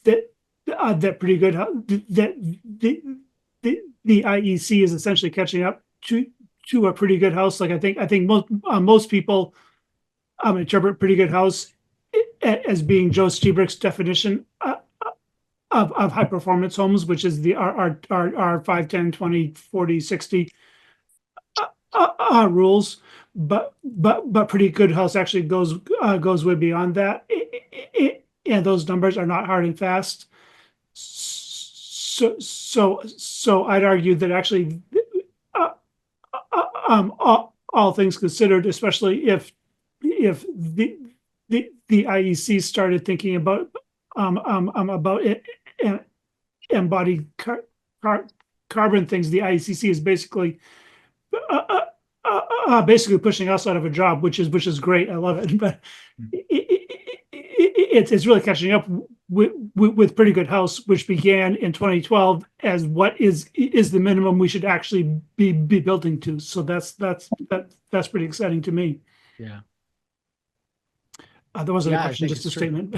that that Pretty Good House, that the IEC is essentially catching up to a Pretty Good House. Like, I think most people interpret Pretty Good House as being Joe Stiebrick's definition of high performance homes, which is the R 5, 10, 20, 40, 60 rules. But Pretty Good House actually goes way beyond that, and those numbers are not hard and fast. So I'd argue that actually, all things considered, especially if the IEC started thinking about embodied carbon things, the IECC is basically pushing us out of a job, which is great. I love it, but it's really catching up with Pretty Good House, which began in 2012 as what is the minimum we should actually be building to. So that's pretty exciting to me. Yeah. There wasn't a question, just a statement.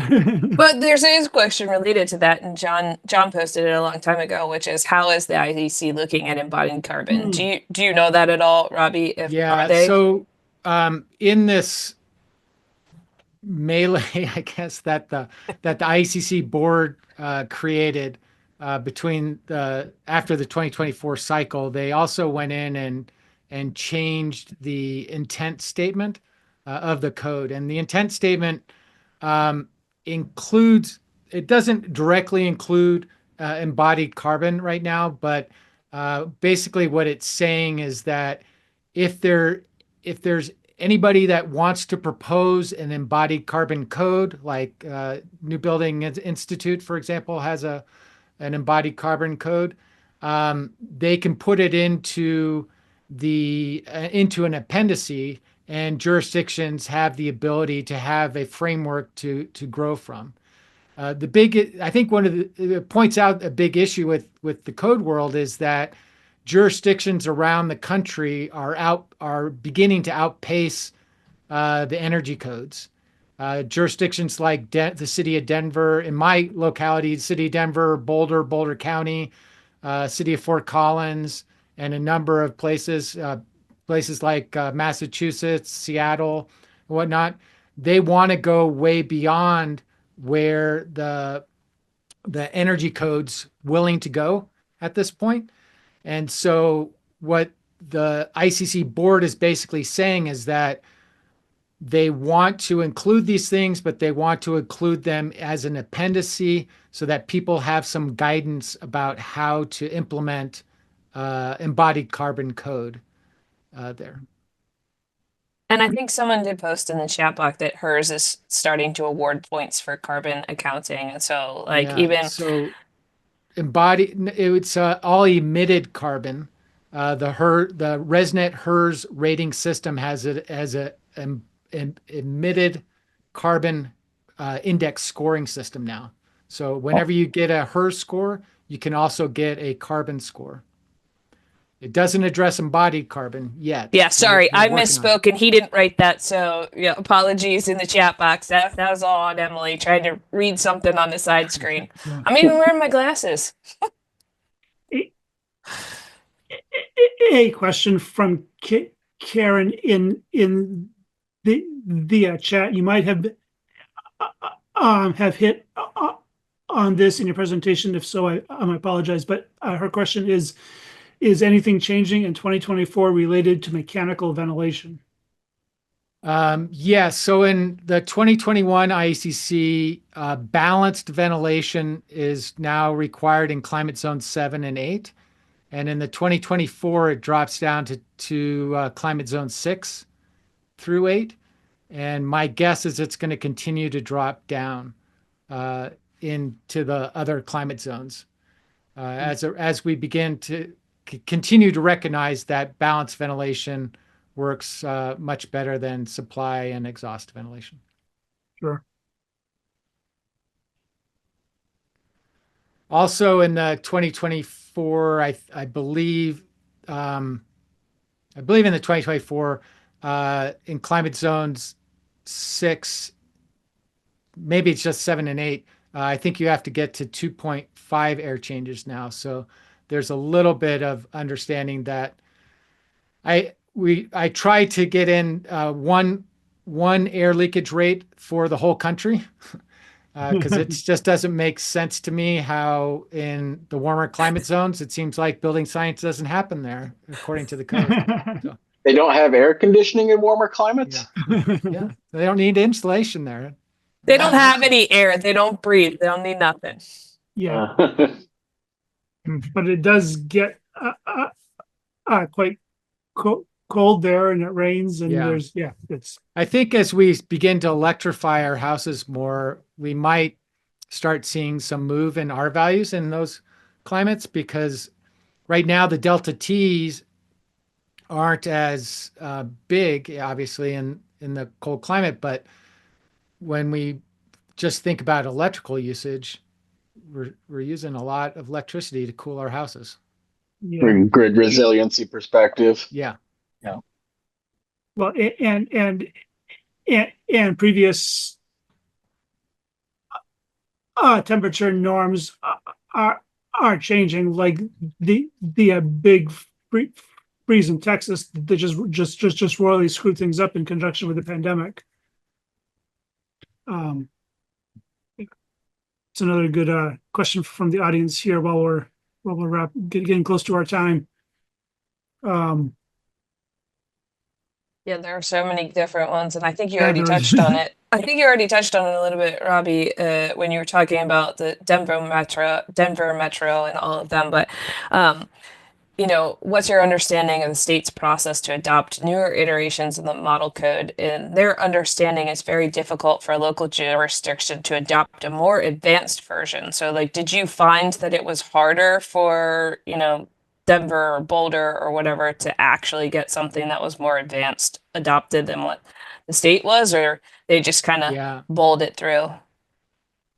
But there's a question related to that, and John posted it a long time ago, which is, how is the IEC looking at embodied carbon? Do you know that at all, Robby? So in this melee, I guess that the IECC board created between after the 2024 cycle, they also went in and changed the intent statement of the code. And the intent statement includes, it doesn't directly include embodied carbon right now, but basically what it's saying is that if there's anybody that wants to propose an embodied carbon code, like New Building Institute, for example, has an embodied carbon code, they can put it into an appendice, and jurisdictions have the ability to have a framework to grow from. I think one of the points out a big issue with the code world is that jurisdictions around the country are beginning to outpace the energy codes. Jurisdictions like the city of Denver, in my locality, the city of Denver, Boulder County, city of Fort Collins, and a number of places, places like Massachusetts, Seattle, whatnot. They want to go way beyond where the energy code's willing to go at this point. And so what the ICC board is basically saying is that they want to include these things, but they want to include them as an appendice so that people have some guidance about how to implement embodied carbon code there. And I think someone did post in the chat box that hers is starting to award points for carbon accounting. And so like Yeah, even so it's all emitted carbon. The ResNet HERS rating system has it as a emitted carbon index scoring system now. So whenever you get a HERS score, you can also get a carbon score. It doesn't address embodied carbon yet. yeah, sorry, We're I working on it. misspoke and he didn't write that. So yeah, apologies in the chat box. That was all on Emily trying to read something on the side screen. I'm even wearing my glasses. A question from Karen in the chat. You might have hit on this in your presentation. If so, I apologize. But her question is anything changing in 2024 related to mechanical ventilation? Yeah, so in the 2021 IECC, balanced ventilation is now required in climate zone 7 and 8. And in the 2024, it drops down to climate zone 6 through 8. And my guess is it's going to continue to drop down into the other climate zones as we begin to continue to recognize that balanced ventilation works much better than supply and exhaust ventilation. Sure. Also in the 2024, I believe in the 2024 in climate zones 6, maybe it's just 7 and 8. I think you have to get to 2.5 air changes now. So there's a little bit of understanding that I try to get in one air leakage rate for the whole country. Because it just doesn't make sense to me how in the warmer climate zones, it seems like building science doesn't happen there, according to the code. So, They don't have air conditioning in warmer climates? yeah, they don't need insulation there. They don't have any air. They don't breathe. They don't need nothing. Yeah, but it does get quite cold there, and it rains, and it's. I think as we begin to electrify our houses more, we might start seeing some move in R values in those climates, because right now the delta T's aren't as big, obviously, in the cold climate. But when we just think about electrical usage, we're using a lot of electricity to cool our houses. Yeah. From grid resiliency perspective. Yeah. Well, and previous temperature norms are changing, like the big freeze in Texas that just royally screwed things up in conjunction with the pandemic. It's another good question from the audience here while we're getting close to our time. Yeah, there are so many different ones, and I think you Yeah, already there is. touched on it. I think you already touched on it a little bit, Robbie, when you were talking about the Denver Metro, and all of them. But, what's your understanding of the state's process to adopt newer iterations of the model code? And their understanding is very difficult for a local jurisdiction to adopt a more advanced version. So, like, did you find that it was harder for, Denver or Boulder or whatever to actually get something that was more advanced adopted than what the state was, or they just kind of bowled it through?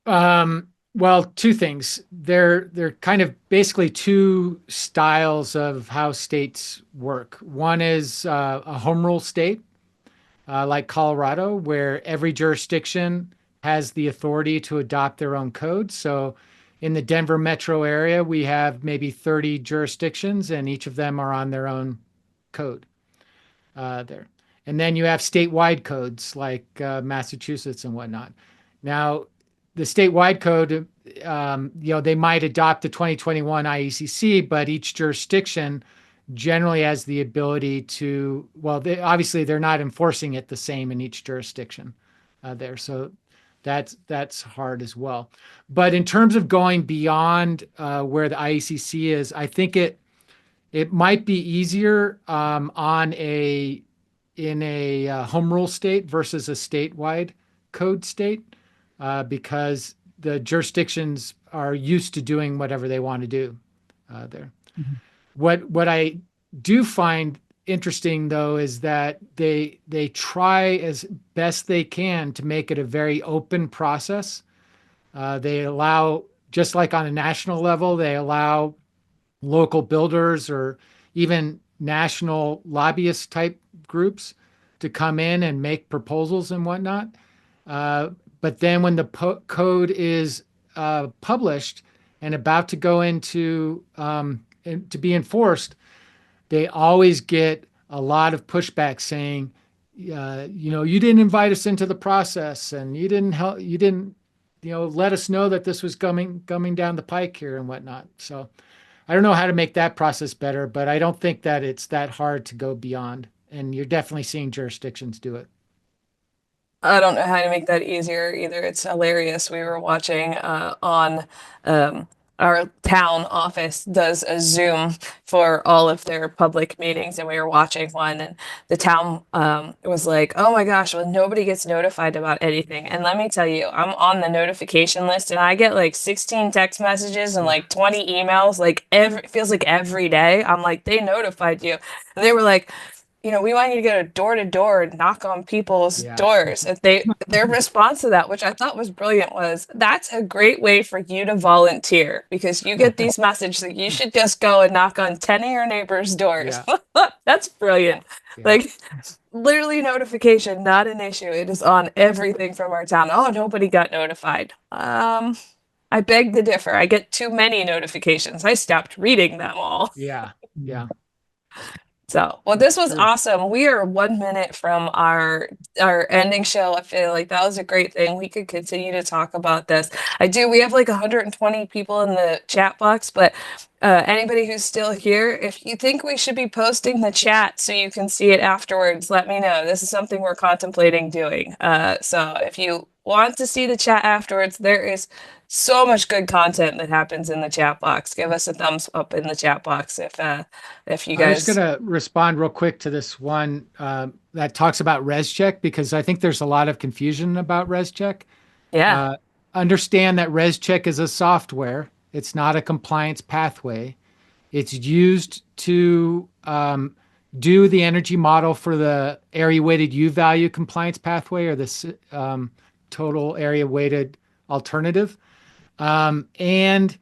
Well, two things. They're kind of basically two styles of how states work. One is a home rule state, like Colorado, where every jurisdiction has the authority to adopt their own code. So in the Denver metro area, we have maybe 30 jurisdictions, and each of them are on their own code there. And then you have statewide codes like Massachusetts and whatnot. Now, the statewide code, they might adopt the 2021 IECC, but each jurisdiction generally has the ability to, obviously they're not enforcing it the same in each jurisdiction there. So that's hard as well. But in terms of going beyond where the IECC is, I think it might be easier in a home rule state versus a statewide code state because the jurisdictions are used to doing whatever they want to do there. Mhm. What I do find interesting though is that they try as best they can to make it a very open process. They allow, just like on a national level, they allow local builders or even national lobbyist type groups to come in and make proposals and whatnot. But then when the code is published and about to go into to be enforced, they always get a lot of pushback saying, you didn't invite us into the process, and you didn't help, you didn't, let us know that this was coming down the pike here and whatnot. So I don't know how to make that process better, but I don't think that it's that hard to go beyond. And you're definitely seeing jurisdictions do it. I don't know how to make that easier either. It's hilarious. We were watching on our town office does a Zoom for all of their public meetings, and we were watching one, and the town was like, "Oh my gosh, well nobody gets notified about anything." And let me tell you, I'm on the notification list, and I get like 16 text messages and like 20 emails, like it feels like every day. I'm like, they notified you, and they were like, we want you to go door to door and knock on people's doors. And their response to that, which I thought was brilliant, was that's a great way for you to volunteer because you get these messages that you should just go and knock on 10 of your neighbors' doors. Yeah. That's brilliant. Yeah. Like literally notification, not an issue. It is on everything from our town. Oh, nobody got notified. I beg to differ. I get too many notifications. I stopped reading them all. Yeah. Yeah. So, well, this was awesome. We are 1 minute from our ending show. I feel like that was a great thing. We could continue to talk about this. We have like 120 people in the chat box, but anybody who's still here, if you think we should be posting the chat so you can see it afterwards, let me know. This is something we're contemplating doing. So if you want to see the chat afterwards, there is so much good content that happens in the chat box. Give us a thumbs up in the chat box if you guys. I'm just gonna respond real quick to this one that talks about ResCheck, because I think there's a lot of confusion about ResCheck. Yeah. Understand that ResCheck is a software. It's not a compliance pathway. It's used to do the energy model for the area weighted U value compliance pathway, or the total area weighted alternative. And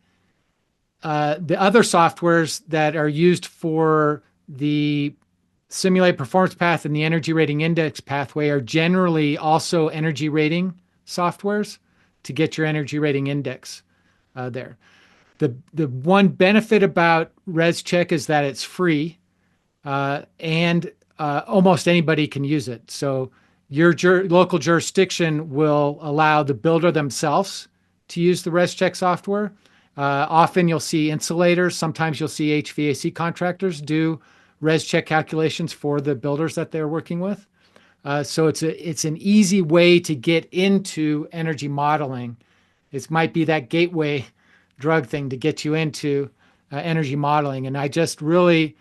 the other softwares that are used for the simulated performance path and the energy rating index pathway are generally also energy rating softwares to get your energy rating index there. The one benefit about ResCheck is that it's free and almost anybody can use it. So your local jurisdiction will allow the builder themselves to use the ResCheck software. Often you'll see insulators. Sometimes you'll see HVAC contractors do ResCheck calculations for the builders that they're working with. So it's an easy way to get into energy modeling. It might be that gateway drug thing to get you into energy modeling. And I just really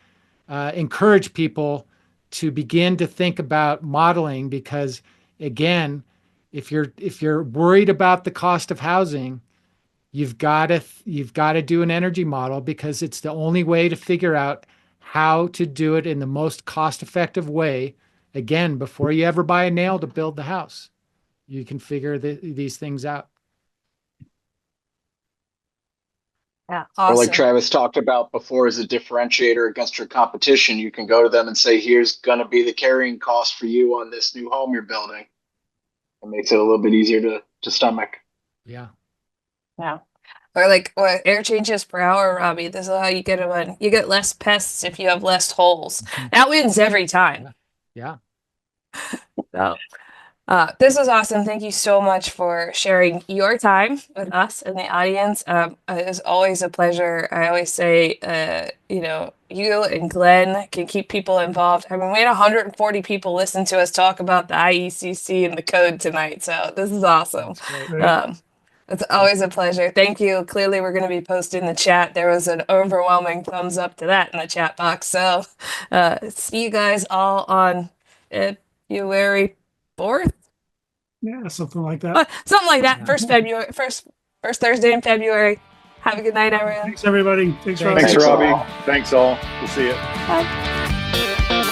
encourage people to begin to think about modeling, because again, if you're worried about the cost of housing, you've got to do an energy model, because it's the only way to figure out how to do it in the most cost-effective way. Again, before you ever buy a nail to build the house, you can figure these things out. Yeah, Or like awesome. Travis talked about before as a differentiator against your competition, you can go to them and say, here's going to be the carrying cost for you on this new home you're building. It makes it a little bit easier to stomach. Yeah. Yeah. Or like what air changes per hour, Robbie. This is how you get them on. You get less pests if you have less holes. That wins every time. Yeah. So, this was awesome. Thank you so much for sharing your time with us and the audience. It was always a pleasure. I always say, you and Glenn can keep people involved. I mean, we had 140 people listen to us talk about the IECC and the code tonight. So this is awesome. It's always a pleasure. Thank you. Clearly, we're going to be posting the chat. There was an overwhelming thumbs up to that in the chat box. So, see you guys all on February 4th. Yeah, something like that. Something like that. Yeah. First Thursday in February. Have a good night, everyone. Thanks, everybody. Thanks, Rob. Thanks, Thanks, Robbie. all. Thanks, all. We'll see you. Bye.